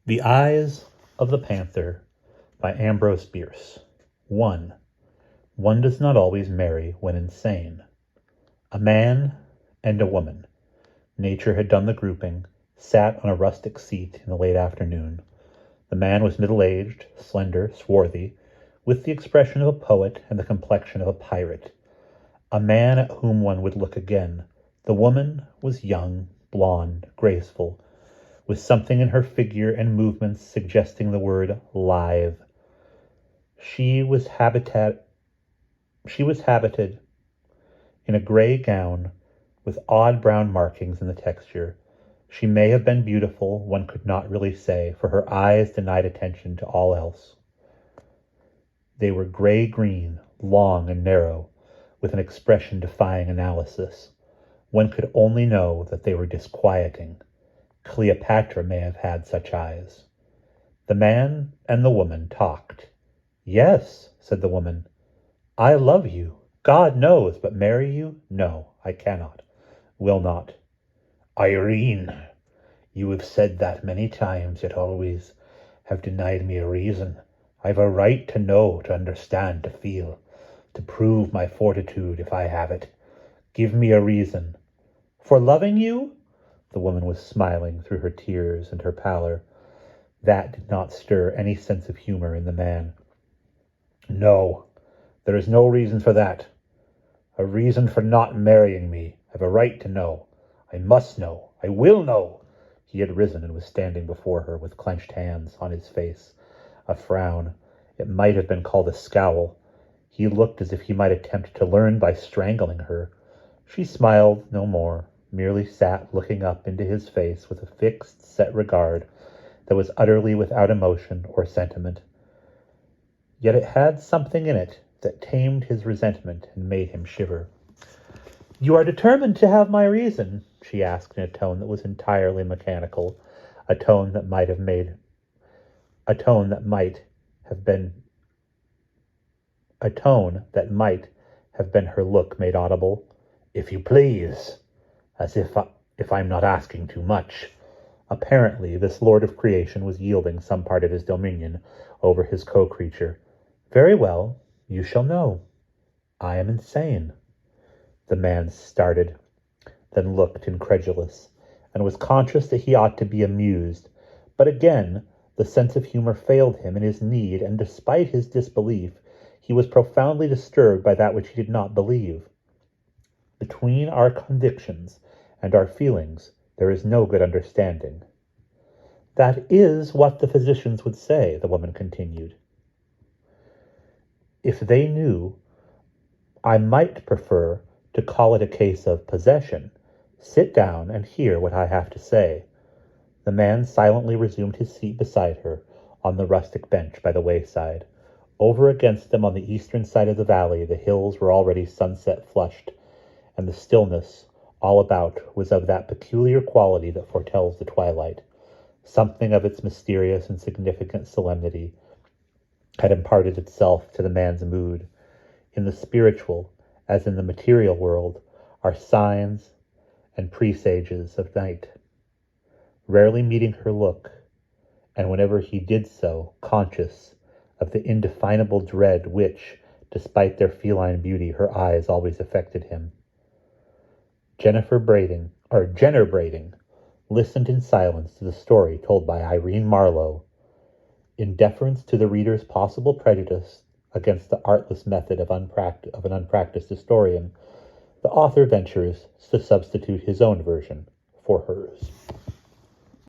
The Eyes of the Panther by Ambrose Bierce. 1. One does not always marry when insane. A man and a woman. Nature had done the grouping, sat on a rustic seat in the late afternoon. The man was middle-aged, slender, swarthy, with the expression of a poet and the complexion of a pirate. A man at whom one would look again. The woman was young, blonde, graceful, with something in her figure and movements suggesting the word live. She was habited in a gray gown with odd brown markings in the texture. She may have been beautiful, one could not really say, for her eyes denied attention to all else. They were gray-green, long and narrow, with an expression defying analysis. One could only know that they were disquieting. Cleopatra may have had such eyes. The man and the woman talked. "Yes," said the woman. "I love you, God knows, but marry you? No, I cannot, will not." "Irene, you have said that many times, yet always have denied me a reason. I've a right to know, to understand, to feel, to prove my fortitude if I have it. Give me a reason." "For loving you?" The woman was smiling through her tears and her pallor. That did not stir any sense of humor in the man. "No, there is no reason for that. A reason for not marrying me. I've a right to know. I must know. I will know." He had risen and was standing before her with clenched hands, on his face a frown. It might have been called a scowl. He looked as if he might attempt to learn by strangling her. She smiled no more, merely sat looking up into his face with a fixed, set regard that was utterly without emotion or sentiment. Yet it had something in it that tamed his resentment and made him shiver. "You are determined to have my reason?" she asked in a tone that was entirely mechanical, a tone that might have been her look made audible. "If you please," as if I'm not asking too much. Apparently, this lord of creation was yielding some part of his dominion over his co-creature. "Very well, you shall know. I am insane." The man started, then looked incredulous, and was conscious that he ought to be amused. But again, the sense of humor failed him in his need, and despite his disbelief, he was profoundly disturbed by that which he did not believe. Between our convictions and our feelings, there is no good understanding. "That is what the physicians would say," the woman continued. "If they knew, I might prefer to call it a case of possession. Sit down and hear what I have to say." The man silently resumed his seat beside her on the rustic bench by the wayside. Over against them on the eastern side of the valley, the hills were already sunset-flushed, and the stillness all about was of that peculiar quality that foretells the twilight. Something of its mysterious and significant solemnity had imparted itself to the man's mood. In the spiritual, as in the material world, are signs and presages of night. Rarely meeting her look, and whenever he did so, conscious of the indefinable dread which, despite their feline beauty, her eyes always affected him. Jenner Brading, listened in silence to the story told by Irene Marlowe. In deference to the reader's possible prejudice against the artless method of an unpracticed historian, the author ventures to substitute his own version for hers.